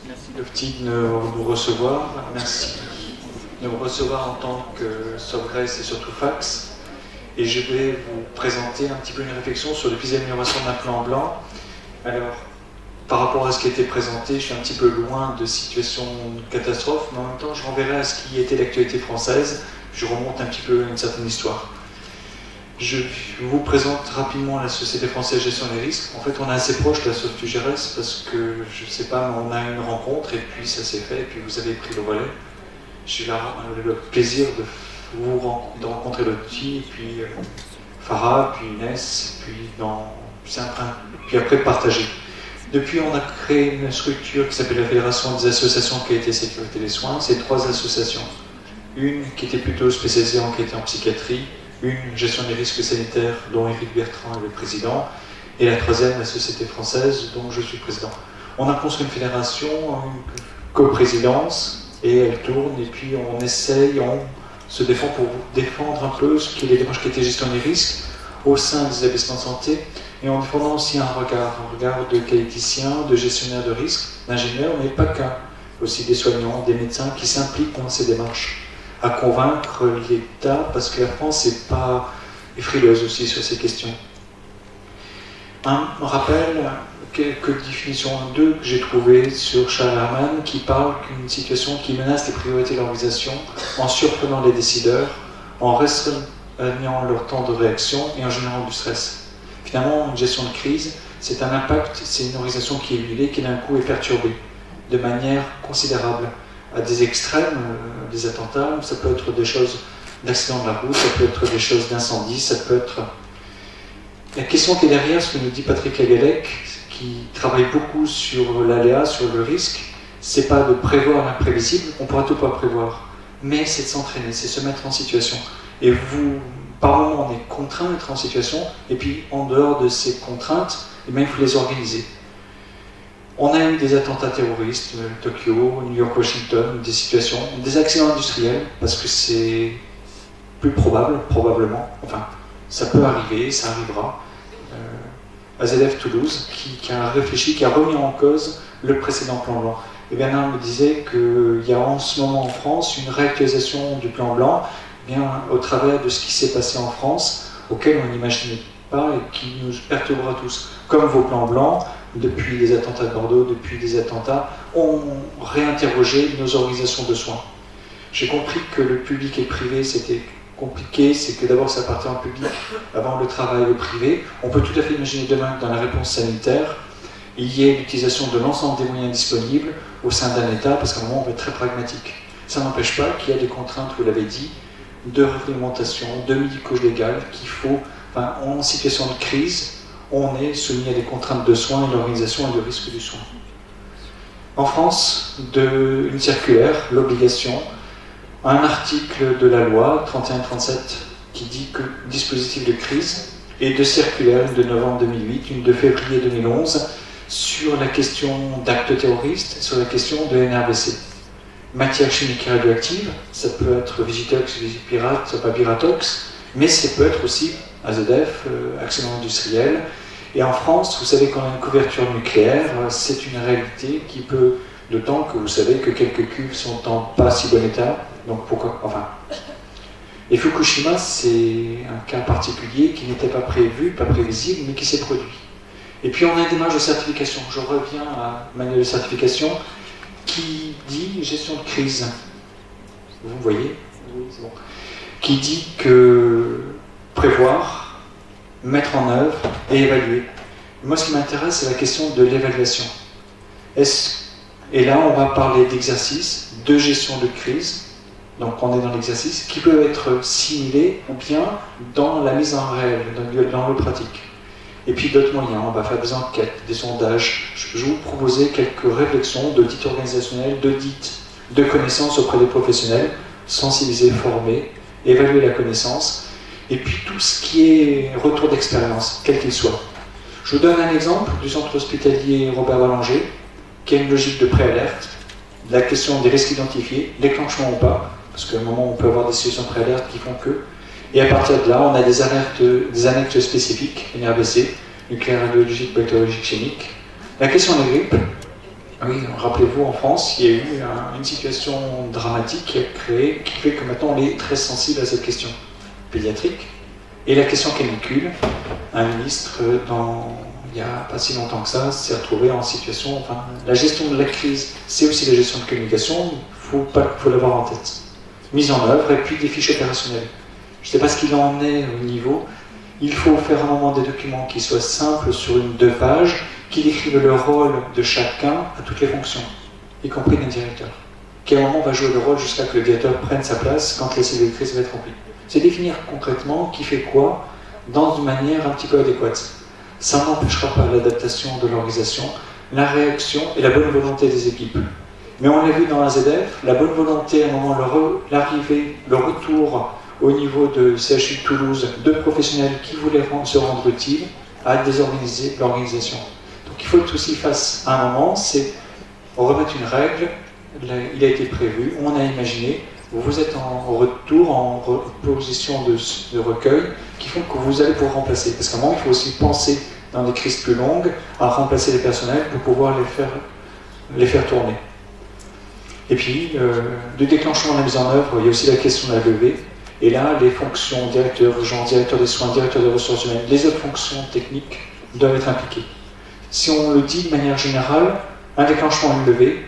Merci Lofty de nous recevoir. Merci de nous recevoir en tant que Sovgress et surtout Fax. Et je vais vous présenter un petit peu une réflexion sur les pistes d'amélioration d'un plan blanc. Alors, par rapport à ce qui a été présenté, je suis un petit peu loin de situation de catastrophe, mais en même temps, je renverrai à ce qui était l'actualité française. Je remonte un petit peu à une certaine histoire. Je vous présente rapidement la Société française de gestion des risques. En fait, on est assez proche de la SOFTUGRS parce que, je ne sais pas, mais on a une rencontre et puis ça s'est fait et puis vous avez pris le relais. J'ai le plaisir de rencontrer Lottie, puis Farah, puis Inès, puis après de partager. Depuis, on a créé une structure qui s'appelle la Fédération des associations Qualité et Sécurité des soins. C'est 3 associations. Une qui était plutôt spécialisée en qualité en psychiatrie, une gestion des risques sanitaires dont Éric Bertrand est le président, et la 3e, la Société française dont je suis président. On a construit une fédération, une coprésidence, et elle tourne, et puis on essaye, on se défend pour défendre un peu ce qui est les démarches qui étaient gestion des risques au sein des établissements de santé, et en défendant aussi un regard de qualiticien, de gestionnaire de risques, d'ingénieur, mais pas qu'un, aussi des soignants, des médecins qui s'impliquent dans ces démarches, à convaincre l'État, parce que la France est frileuse aussi sur ces questions. Un rappel, quelques définitions, 2 que j'ai trouvées sur Charles Herman, qui parle d'une situation qui menace les priorités de l'organisation en surprenant les décideurs, en restreignant leur temps de réaction et en générant du stress. Finalement, une gestion de crise, c'est un impact, c'est une organisation qui est huilée, qui d'un coup est perturbée de manière considérable. À des extrêmes, des attentats, ça peut être des choses d'accident de la route, ça peut être des choses d'incendie, ça peut être... La question qui est derrière, ce que nous dit Patrick Lagalec, qui travaille beaucoup sur l'aléa, sur le risque, c'est pas de prévoir l'imprévisible, on pourra tout pas prévoir, mais c'est de s'entraîner, c'est se mettre en situation. Et par moment, on est contraint d'être en situation, et puis en dehors de ces contraintes, eh bien, il faut les organiser. On a eu des attentats terroristes, Tokyo, New York, Washington, des situations, des accidents industriels, parce que c'est plus probable, probablement, enfin, ça peut arriver, ça arrivera. AZF Toulouse, qui a réfléchi, qui a remis en cause le précédent plan blanc. Et Bernard me disait qu'il y a en ce moment en France une réactualisation du plan blanc, bien au travers de ce qui s'est passé en France, auquel on n'imaginait pas et qui nous perturbera tous. Comme vos plans blancs, depuis les attentats de Bordeaux, depuis des attentats, ont réinterrogé nos organisations de soins. J'ai compris que le public et le privé, c'était compliqué, c'est que d'abord ça partait en public avant le travail au privé. On peut tout à fait imaginer demain que dans la réponse sanitaire, il y ait l'utilisation de l'ensemble des moyens disponibles au sein d'un État, parce qu'à un moment on va être très pragmatique. Ça n'empêche pas qu'il y a des contraintes, vous l'avez dit, de réglementation, de médico-légales, qu'il faut, enfin, en situation de crise, on est soumis à des contraintes de soins et d'organisation et de risque du soin. En France, une circulaire, l'obligation, un article de la loi 3137 qui dit que dispositif de crise, et de circulaire de novembre 2008, une de février 2011, sur la question d'actes terroristes, sur la question de NRBC. Matière chimique radioactive, ça peut être Vigitox, Vigipirate, ça peut être Viratox, mais ça peut être aussi AZF, accident industriel. Et en France, vous savez qu'on a une couverture nucléaire, c'est une réalité qui peut, d'autant que vous savez que quelques cuves sont en pas si bon état, donc pourquoi, enfin. Et Fukushima, c'est un cas particulier qui n'était pas prévu, pas prévisible, mais qui s'est produit. Et puis on a une démarche de certification, je reviens à manuel de certification, qui dit gestion de crise. Vous voyez? Oui, c'est bon. Qui dit que prévoir, mettre en œuvre et évaluer. Moi, ce qui m'intéresse, c'est la question de l'évaluation. Et là, on va parler d'exercices, de gestion de crise, donc on est dans l'exercice, qui peuvent être simulés ou bien dans la mise en réel, dans le pratique. Et puis d'autres moyens, on va faire des enquêtes, des sondages. Je vais vous proposer quelques réflexions d'audit organisationnel, d'audit de connaissances auprès des professionnels, sensibiliser, former, évaluer la connaissance, et puis tout ce qui est retour d'expérience, quel qu'il soit. Je vous donne un exemple du centre hospitalier Robert Ballanger, qui a une logique de préalerte, la question des risques identifiés, déclenchement ou pas, parce qu'à un moment on peut avoir des situations de préalerte qui font que, et à partir de là on a des annexes spécifiques, NRBC, nucléaire, radiologique, bactériologique, chimique, La question de la grippe, oui, rappelez-vous, en France, il y a eu une situation dramatique qui fait que maintenant on est très sensible à cette question pédiatrique. Et la question canicule, un ministre, il n'y a pas si longtemps que ça, s'est retrouvé en situation... Enfin, la gestion de la crise, c'est aussi la gestion de communication, il faut l'avoir en tête. Mise en œuvre et puis des fiches opérationnelles. Je ne sais pas ce qu'il en est au niveau. Il faut faire un moment des documents qui soient simples sur 2 pages, qui décrivent le rôle de chacun à toutes les fonctions, y compris d'un directeur. Qui à un moment va jouer le rôle jusqu'à que le directeur prenne sa place quand la cellule de crise va être remplie. C'est définir concrètement qui fait quoi dans une manière un petit peu adéquate. Ça n'empêchera pas l'adaptation de l'organisation, la réaction et la bonne volonté des équipes. Mais on l'a vu dans la ZF, la bonne volonté à un moment, l'arrivée, le retour au niveau de CHU de Toulouse de professionnels qui voulaient se rendre utiles à désorganiser l'organisation. Donc il faut être aussi face à un moment, c'est remettre une règle, il a été prévu, on a imaginé, vous êtes en retour, en position de recueil, qui font que vous allez pouvoir remplacer. Parce qu'à un moment, il faut aussi penser dans des crises plus longues à remplacer les personnels pour pouvoir les faire tourner. Et puis, de déclenchement de la mise en œuvre, il y a aussi la question de la levée. Et là, les fonctions directeur urgent, directeur des soins, directeur des ressources humaines, les autres fonctions techniques doivent être impliquées. Si on le dit de manière générale, un déclenchement, une levée,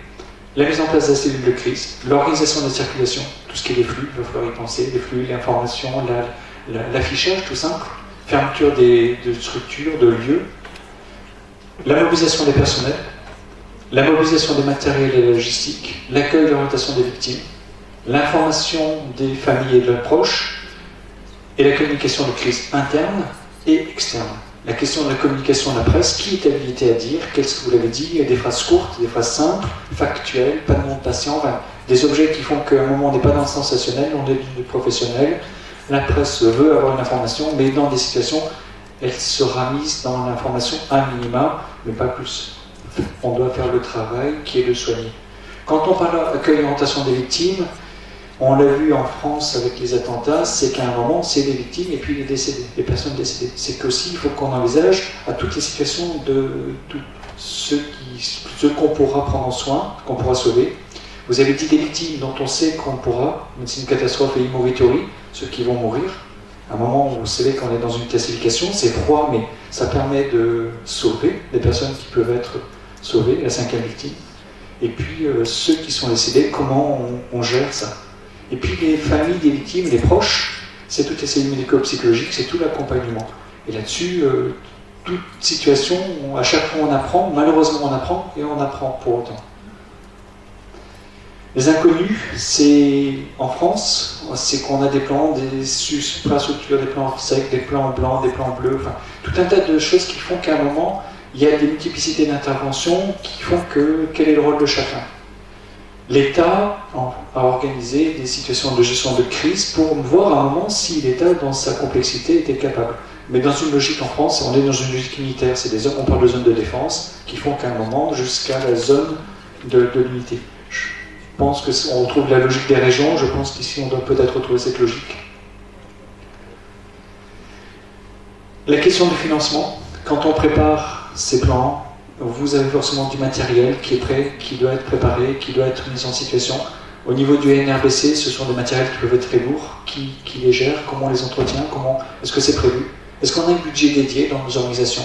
la mise en place de la cellule de crise, l'organisation de la circulation, tout ce qui est les flux, il va falloir y penser, les flux, l'information, l'affichage tout simple, fermeture de structures, de lieux, la mobilisation des personnels, la mobilisation des matériels et de la logistique, l'accueil et l'orientation des victimes, l'information des familles et de leurs proches, et la communication de crise interne et externe. La question de la communication de la presse, qui est habilité à dire, qu'est-ce que vous l'avez dit, des phrases courtes, des phrases simples, factuelles, pas de nom de patient, enfin, des objets qui font qu'à un moment on n'est pas dans le sensationnel, on est du professionnel. La presse veut avoir une information, mais dans des situations, elle sera mise dans l'information à minima, mais pas plus. On doit faire le travail qui est de soigner. Quand on parle d'accueil et orientation des victimes, on l'a vu en France avec les attentats, c'est qu'à un moment, c'est les victimes et puis les décédés, les personnes décédées. C'est qu'aussi, il faut qu'on envisage à toutes les situations de tous ceux qu'on pourra prendre en soin, qu'on pourra sauver. Vous avez dit des victimes dont on sait qu'on pourra, même si c'est une catastrophe et immorituary, ceux qui vont mourir. À un moment où vous savez qu'on est dans une classification, c'est froid, mais ça permet de sauver des personnes qui peuvent être sauvées, la 5e victime. Et puis ceux qui sont décédés, comment on gère ça. Et puis les familles des victimes, les proches, c'est toutes les cellules médico-psychologiques, c'est tout l'accompagnement. Et là-dessus, toute situation, à chaque fois on apprend, malheureusement on apprend, et on apprend pour autant. Les inconnus, c'est en France, c'est qu'on a des plans, des suprastructures, des plans secs, des plans blancs, des plans bleus, enfin, tout un tas de choses qui font qu'à un moment, il y a des multiplicités d'interventions qui font que quel est le rôle de chacun. L'État a organisé des situations de gestion de crise pour voir à un moment si l'État, dans sa complexité, était capable. Mais dans une logique en France, on est dans une logique militaire, on parle de zone de défense, qui font qu'à un moment, jusqu'à la zone de l'unité. Je pense qu'on retrouve la logique des régions, je pense qu'ici on doit peut-être retrouver cette logique. La question du financement, quand on prépare ces plans, vous avez forcément du matériel qui est prêt, qui doit être préparé, qui doit être mis en situation. Au niveau du NRBC, ce sont des matériels qui peuvent être très lourds. Qui les gère? Comment on les entretient? Est-ce que c'est prévu? Est-ce qu'on a un budget dédié dans nos organisations?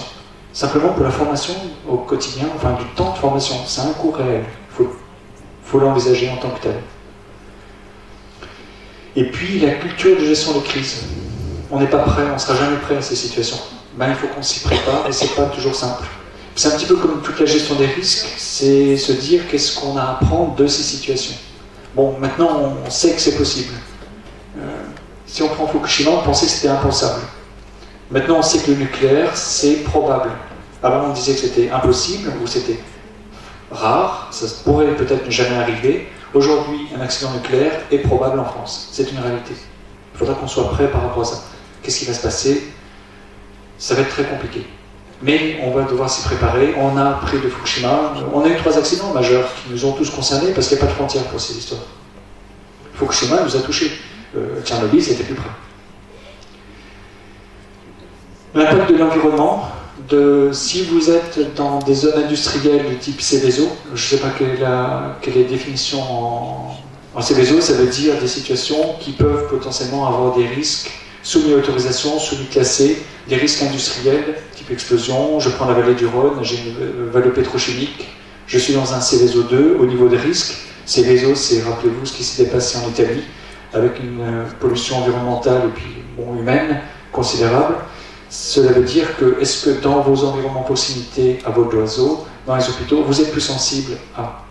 Simplement pour la formation au quotidien, enfin du temps de formation, c'est un coût réel. Il faut l'envisager en tant que tel. Et puis la culture de gestion de crise. On n'est pas prêt, on ne sera jamais prêt à ces situations. Il faut qu'on s'y prépare et c'est pas toujours simple. C'est un petit peu comme toute la gestion des risques, c'est se dire qu'est-ce qu'on a à apprendre de ces situations. Bon, maintenant on sait que c'est possible. Si on prend Fukushima, on pensait que c'était impensable. Maintenant on sait que le nucléaire, c'est probable. Avant on disait que c'était impossible ou c'était rare, ça pourrait peut-être ne jamais arriver. Aujourd'hui, un accident nucléaire est probable en France. C'est une réalité. Il faudra qu'on soit prêt par rapport à ça. Qu'est-ce qui va se passer? Ça va être très compliqué. Mais on va devoir s'y préparer. On a appris de Fukushima. On a eu 3 accidents majeurs qui nous ont tous concernés parce qu'il n'y a pas de frontières pour ces histoires. Fukushima nous a touchés. Tchernobyl, c'était plus près. L'impact de l'environnement, si vous êtes dans des zones industrielles du type Céveso, je ne sais pas quelle est la définition en Céveso, ça veut dire des situations qui peuvent potentiellement avoir des risques soumis à autorisation, soumis classés, des risques industriels, type explosion. Je prends la vallée du Rhône, j'ai une vallée pétrochimique, je suis dans un Céveso 2 au niveau des risques. Céveso, c'est, rappelez-vous, ce qui s'était passé en Italie, avec une pollution environnementale et puis humaine considérable. Cela veut dire que, est-ce que dans vos environnements proximité à vol d'oiseau, dans les hôpitaux, vous êtes plus sensible à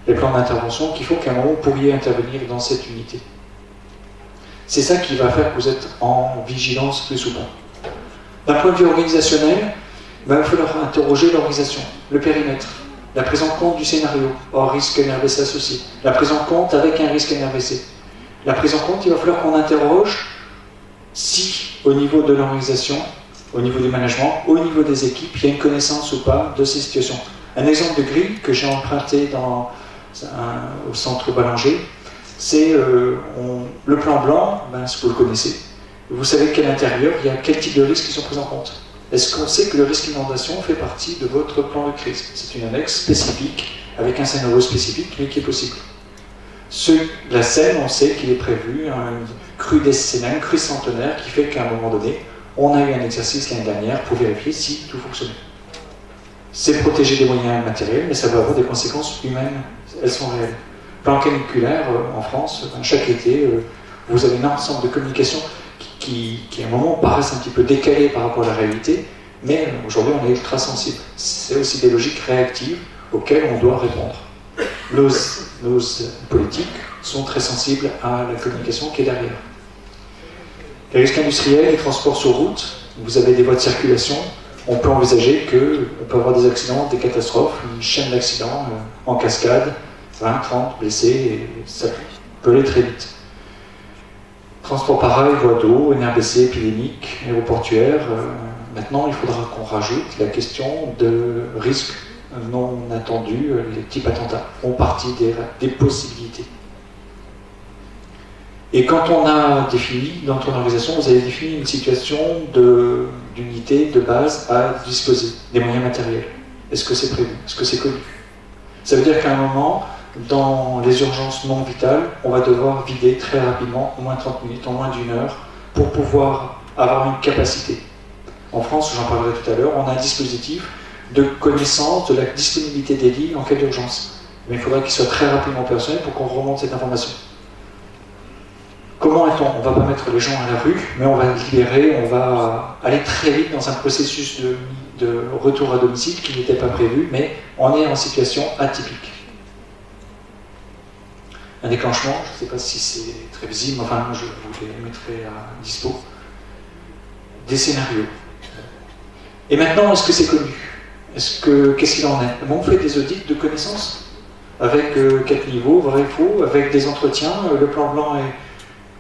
les plans d'intervention qu'il faut qu'à un moment vous pourriez intervenir dans cette unité. C'est ça qui va faire que vous êtes en vigilance plus souvent. D'un point de vue organisationnel, il va falloir interroger l'organisation, le périmètre, la prise en compte du scénario, hors risque NRBC associé, la prise en compte avec un risque NRBC. La prise en compte, il va falloir qu'on interroge si, au niveau de l'organisation, au niveau du management, au niveau des équipes, il y a une connaissance ou pas de ces situations. Un exemple de grille que j'ai emprunté au centre Ballanger, c'est le plan blanc, ce que vous le connaissez. Vous savez qu'à l'intérieur, il y a quel type de risques qui sont pris en compte. Est-ce qu'on sait que le risque inondation fait partie de votre plan de crise? C'est une annexe spécifique, avec un scénario spécifique, mais qui est possible. La Seine, on sait qu'il est prévu une crue décennale, une crue centenaire, qui fait qu'à un moment donné, on a eu un exercice l'année dernière pour vérifier si tout fonctionnait. C'est protéger des moyens matériels, mais ça va avoir des conséquences humaines, elles sont réelles. Plan caniculaire, en France, chaque été, vous avez un ensemble de communications qui à un moment paraissent un petit peu décalées par rapport à la réalité, mais aujourd'hui on est ultra sensible. C'est aussi des logiques réactives auxquelles on doit répondre. Nos politiques sont très sensibles à la communication qui est derrière. Les risques industriels, les transports sur route, vous avez des voies de circulation, on peut envisager qu'on peut avoir des accidents, des catastrophes, une chaîne d'accidents en cascade, 20, 30 blessés, et ça peut aller très vite. Transport par rail, voie d'eau, NRBC épidémique, aéroportuaire. Maintenant, il faudra qu'on rajoute la question de risques non attendus, les types attentats, font partie des possibilités. Et quand on a défini, dans ton organisation, vous avez défini une situation d'unité de base à disposer, des moyens matériels. Est-ce que c'est prévu? Est-ce que c'est connu? Ça veut dire qu'à un moment, dans les urgences non vitales, on va devoir vider très rapidement, au moins 30 minutes, en moins d'une heure, pour pouvoir avoir une capacité. En France, j'en parlerai tout à l'heure, on a un dispositif de connaissance de la disponibilité des lits en cas d'urgence. Mais il faudra qu'il soit très rapidement opérationnel pour qu'on remonte cette information. Comment est-on? On ne va pas mettre les gens à la rue, mais on va libérer, on va aller très vite dans un processus de retour à domicile qui n'était pas prévu, mais on est en situation atypique. Un déclenchement, je ne sais pas si c'est très visible, enfin je vous les mettrai à dispo. Des scénarios. Et maintenant, est-ce que c'est connu? Qu'est-ce qu'il en est? On fait des audits de connaissances avec 4 niveaux, vrai et faux, avec des entretiens. Le plan blanc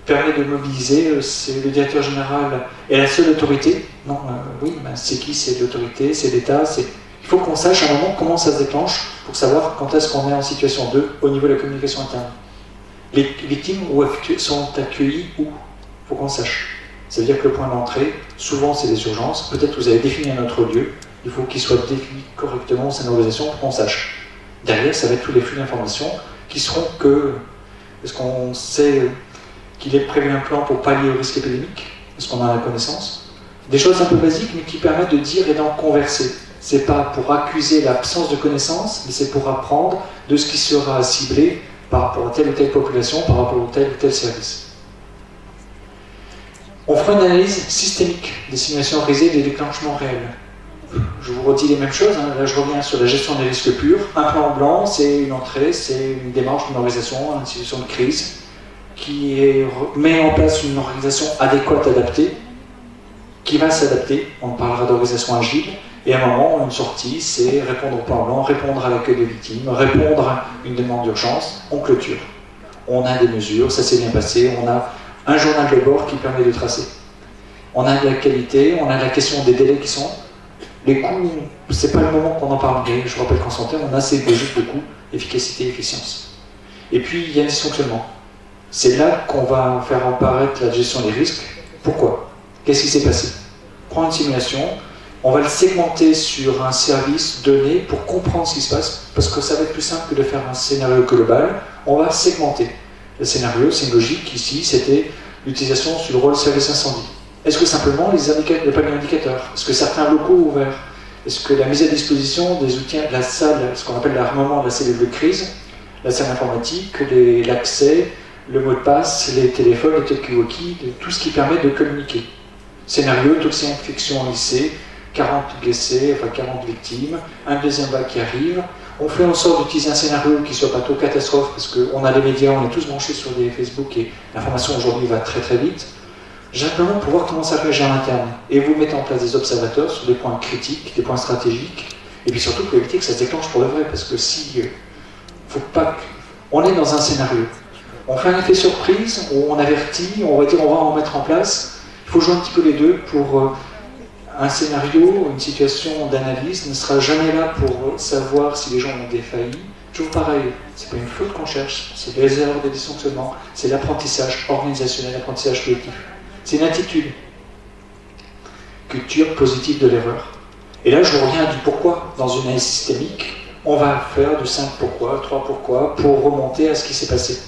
permet de mobiliser, c'est le directeur général et la seule autorité. Non, c'est qui? C'est l'autorité, c'est l'État. Il faut qu'on sache à un moment comment ça se déclenche pour savoir quand est-ce qu'on est en situation 2 au niveau de la communication interne. Les victimes sont accueillies où? Il faut qu'on sache. Ça veut dire que le point d'entrée, souvent c'est des urgences. Peut-être que vous avez défini un autre lieu. Il faut qu'il soit défini correctement sa organisation pour qu'on sache. Derrière, ça va être tous les flux d'informations qui seront que... Est-ce qu'on sait qu'il est prévu un plan pour pallier au risque épidémique? Est-ce qu'on a la connaissance? Des choses un peu basiques, mais qui permettent de dire et d'en converser. C'est pas pour accuser l'absence de connaissance, mais c'est pour apprendre de ce qui sera ciblé par rapport à telle ou telle population, par rapport à tel ou tel service. On fera une analyse systémique des simulations réalisées des déclenchements réels. Je vous redis les mêmes choses, là je reviens sur la gestion des risques purs. Un plan blanc, c'est une entrée, c'est une démarche d'une organisation, une situation de crise, qui met en place une organisation adéquate, adaptée, qui va s'adapter. On parlera d'organisation agile, et à un moment, une sortie, c'est répondre au plan blanc, répondre à l'accueil des victimes, répondre à une demande d'urgence, on clôture. On a des mesures, ça s'est bien passé, on a un journal de bord qui permet de tracer. On a de la qualité, on a la question des délais qui sont... Les coûts, c'est pas le moment qu'on en parle, mais je rappelle qu'en santé, on a ces logiques de coûts, efficacité et efficience. Et puis, il y a un dysfonctionnement. C'est là qu'on va faire apparaître la gestion des risques. Pourquoi? Qu'est-ce qui s'est passé? Prends une simulation, On va le segmenter sur un service donné pour comprendre ce qui se passe, parce que ça va être plus simple que de faire un scénario global. On va segmenter. Le scénario, c'est une logique, ici, c'était l'utilisation sur le rôle service incendie. Est-ce que simplement le panneau indicateur? Est-ce que certains locaux ouverts? Est-ce que la mise à disposition des outils de la salle, ce qu'on appelle l'armement de la cellule de crise, la salle informatique, l'accès, le mot de passe, les téléphones, les talkie-walkie, tout ce qui permet de communiquer. Scénario, toxi-infection en lycée, 40 blessés, enfin 40 victimes, un deuxième vague qui arrive. On fait en sorte d'utiliser un scénario qui ne soit pas trop catastrophe, parce qu'on a les médias, on est tous branchés sur des Facebook et l'information aujourd'hui va très très vite. Simplement pour voir comment ça réagit en interne. Et vous mettez en place des observateurs sur des points critiques, des points stratégiques, et puis surtout pour éviter que ça se déclenche pour le vrai, parce que si faut pas, on est dans un scénario. On fait un effet surprise, on avertit, on va dire on va en mettre en place. Il faut jouer un petit peu les deux pour un scénario, une situation d'analyse ne sera jamais là pour savoir si les gens ont défailli. Toujours pareil, c'est pas une faute qu'on cherche, c'est des erreurs, des dysfonctionnements, c'est l'apprentissage organisationnel, l'apprentissage collectif. C'est une attitude. Culture positive de l'erreur. Et là, je reviens du pourquoi. Dans une analyse systémique, on va faire du 5 pourquoi, 3 pourquoi, pour remonter à ce qui s'est passé.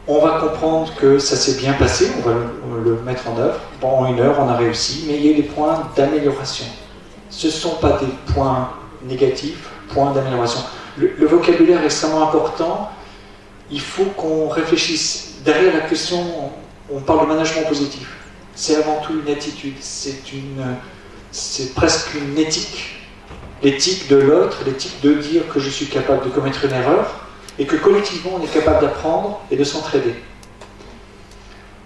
On va comprendre que ça s'est bien passé, on va le mettre en œuvre. Pendant 1 heure, on a réussi, mais il y a des points d'amélioration. Ce ne sont pas des points négatifs, points d'amélioration. Le vocabulaire est extrêmement important. Il faut qu'on réfléchisse. Derrière la question, on parle de management positif. C'est avant tout une attitude, c'est presque une éthique. L'éthique de l'autre, l'éthique de dire que je suis capable de commettre une erreur, et que collectivement on est capable d'apprendre et de s'entraider.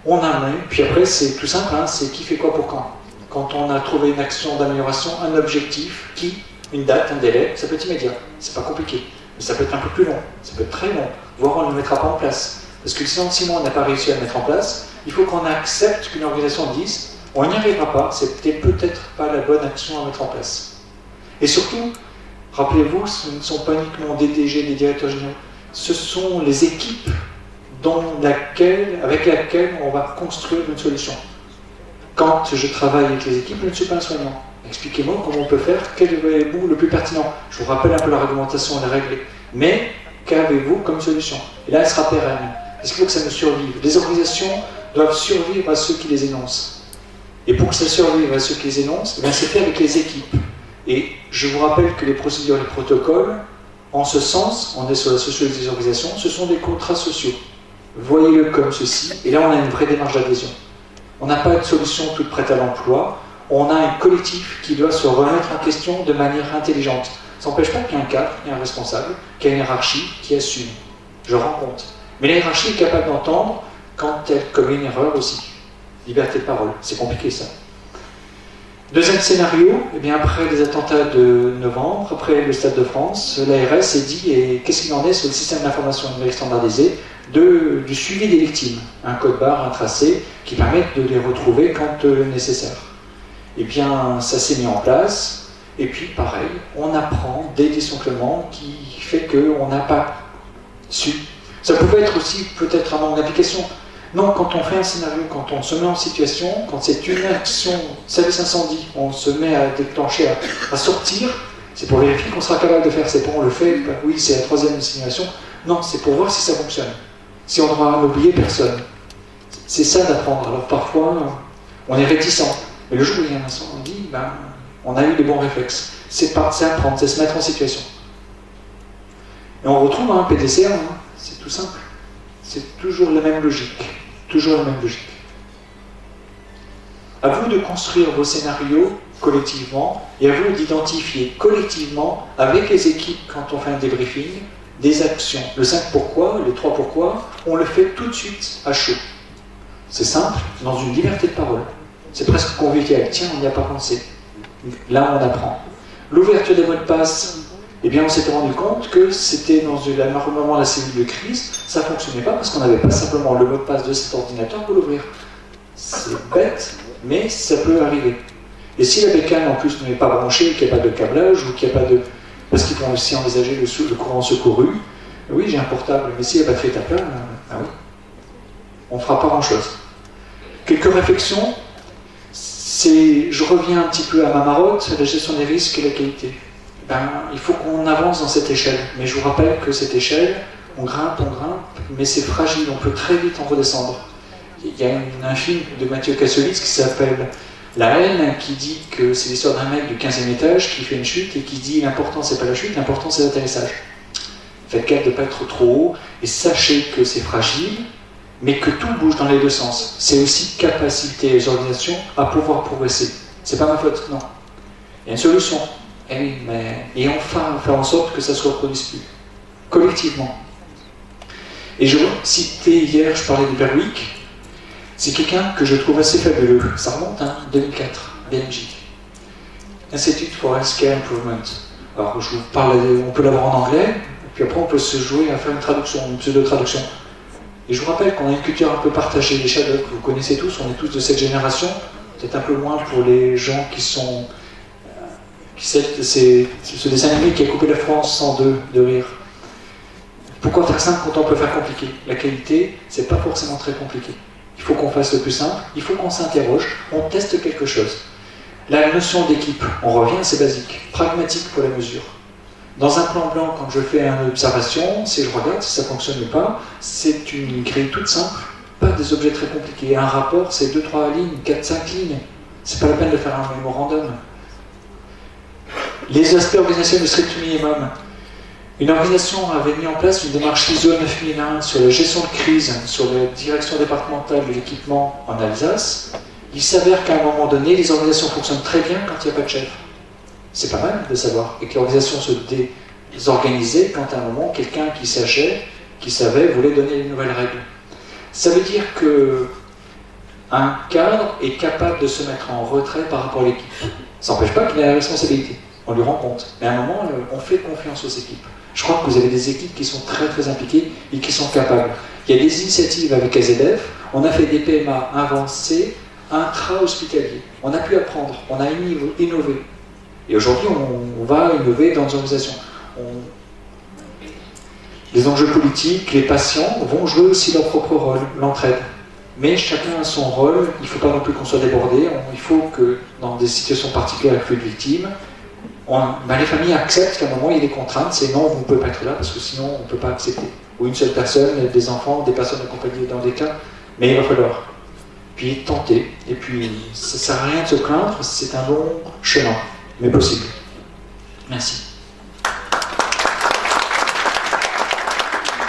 On a même, puis après c'est tout simple, hein, c'est qui fait quoi pour quand. Quand on a trouvé une action d'amélioration, un objectif, qui, une date, un délai, ça peut être immédiat, c'est pas compliqué, mais ça peut être un peu plus long, ça peut être très long, voire on ne le mettra pas en place. Parce que si en 6 mois on n'a pas réussi à le mettre en place, il faut qu'on accepte qu'une organisation dise on n'y arrivera pas, c'était peut-être pas la bonne action à mettre en place. Et surtout, rappelez-vous, ce ne sont pas uniquement des DG, des directeurs généraux, ce sont les équipes avec lesquelles on va construire une solution. Quand je travaille avec les équipes, je ne suis pas un soignant. Expliquez-moi comment on peut faire, quel est le bout le plus pertinent. Je vous rappelle un peu la réglementation et les règles. Mais qu'avez-vous comme solution? Et là, elle sera pérenne. Est-ce qu'il faut que ça nous survive? Les organisations doivent survivre à ceux qui les énoncent. Et pour que ça survive à ceux qui les énoncent, c'est fait avec les équipes. Et je vous rappelle que les procédures et les protocoles, en ce sens, on est sur la sociologie des organisations, ce sont des contrats sociaux. Voyez-le comme ceci, et là on a une vraie démarche d'adhésion. On n'a pas de solution toute prête à l'emploi, on a un collectif qui doit se remettre en question de manière intelligente. Ça n'empêche pas qu'il y ait un cadre, qu'il y ait un responsable, qu'il y ait une hiérarchie qui assume. Je rends compte. Mais la hiérarchie est capable d'entendre quand elle commet une erreur aussi. Liberté de parole, c'est compliqué ça. Deuxième scénario, après les attentats de novembre, après le Stade de France, l'ARS s'est dit, et qu'est-ce qu'il en est sur le système d'information numérique standardisé, du suivi des victimes, un code barre, un tracé, qui permettent de les retrouver quand nécessaire. Ça s'est mis en place, et puis pareil, on apprend des dysfonctionnements qui fait qu'on n'a pas su. Ça pouvait être aussi peut-être un manque d'application. Non, quand on fait un scénario, quand on se met en situation, quand c'est une action, service incendie, on se met à déclencher, à sortir, c'est pour vérifier qu'on sera capable de faire. C'est pour on le fait, oui, c'est la 3e simulation. Non, c'est pour voir si ça fonctionne. Si on n'aura oublié personne. C'est ça d'apprendre. Alors parfois, on est réticent. Mais le jour où il y a un incendie, on a eu des bons réflexes. C'est apprendre, c'est se mettre en situation. Et on retrouve un PDCA, c'est tout simple. C'est toujours la même logique. Toujours la même logique. À vous de construire vos scénarios collectivement et à vous d'identifier collectivement avec les équipes quand on fait un débriefing des actions. Le 5 pourquoi, le 3 pourquoi, on le fait tout de suite à chaud. C'est simple, dans une liberté de parole. C'est presque convivial. Tiens, on n'y a pas pensé. Là, on apprend. L'ouverture des mots de passe, on s'était rendu compte que c'était dans l'armement de la cellule de crise, ça ne fonctionnait pas parce qu'on n'avait pas simplement le mot de passe de cet ordinateur pour l'ouvrir. C'est bête, mais ça peut arriver. Et si la bécane en plus n'est pas branchée, qu'il n'y a pas de câblage, ou qu'il n'y a pas de... Parce qu'ils vont aussi envisager le courant secouru, oui, j'ai un portable, mais si la batterie est à plat, oui, on ne fera pas grand-chose. Quelques réflexions. je reviens un petit peu à ma marotte, la gestion des risques et la qualité. Il faut qu'on avance dans cette échelle. Mais je vous rappelle que cette échelle, on grimpe, mais c'est fragile, on peut très vite en redescendre. Il y a un film de Mathieu Kassovitz qui s'appelle La haine, qui dit que c'est l'histoire d'un mec du 15e étage qui fait une chute et qui dit l'important c'est pas la chute, l'important c'est l'atterrissage. Faites gaffe de ne pas être trop haut et sachez que c'est fragile, mais que tout bouge dans les deux sens. C'est aussi capacité les organisations à pouvoir progresser. C'est pas ma faute, non. Il y a une solution. Eh oui, et enfin faire en sorte que ça ne se reproduise plus, collectivement. Et je citais hier, je parlais de Berwick. C'est quelqu'un que je trouve assez fabuleux. Ça remonte, 2004, Belgique. Institute for Healthcare Improvement. Alors, je vous parle, on peut l'avoir en anglais, puis après on peut se jouer à faire une traduction, une pseudo-traduction. Et je vous rappelle qu'on a une culture un peu partagée. Les Shadocks, vous connaissez tous, on est tous de cette génération. Peut-être un peu moins pour les gens qui sont... c'est ce dessin animé qui a coupé la France en deux de rire. Pourquoi faire simple quand on peut faire compliqué? La qualité, c'est pas forcément très compliqué. Il faut qu'on fasse le plus simple, il faut qu'on s'interroge, on teste quelque chose. La notion d'équipe, on revient, c'est basique, pragmatique pour la mesure. Dans un plan blanc, quand je fais une observation, si je regarde, si ça ne fonctionne pas, c'est une grille toute simple, pas des objets très compliqués. Un rapport, c'est 2-3 lignes, 4-5 lignes. C'est pas la peine de faire un mémorandum. Les aspects organisationnels du strict minimum. Une organisation avait mis en place une démarche ISO 9001 sur la gestion de crise, sur la direction départementale de l'équipement en Alsace. Il s'avère qu'à un moment donné, les organisations fonctionnent très bien quand il n'y a pas de chef. C'est pas mal de savoir. Et que l'organisation se désorganisait quand à un moment, quelqu'un qui savait, voulait donner les nouvelles règles. Ça veut dire qu'un cadre est capable de se mettre en retrait par rapport à l'équipe. Ça n'empêche pas qu'il ait la responsabilité. On lui rend compte. Mais à un moment, on fait confiance aux équipes. Je crois que vous avez des équipes qui sont très très impliquées et qui sont capables. Il y a des initiatives avec AZF, on a fait des PMA avancés, intra-hospitaliers. On a pu apprendre, on a innové. Et aujourd'hui, on va innover dans nos organisations. Les enjeux politiques, les patients vont jouer aussi leur propre rôle, l'entraide. Mais chacun a son rôle, il ne faut pas non plus qu'on soit débordé, il faut que dans des situations particulières avec plus de victimes, les familles acceptent qu'à un moment il y a des contraintes, c'est non, vous ne pouvez pas être là parce que sinon on ne peut pas accepter. Ou une seule personne, des enfants, des personnes accompagnées dans des cas, mais il va falloir. Puis tenter, et puis ça ne sert à rien de se plaindre, c'est un long chemin, mais possible. Merci.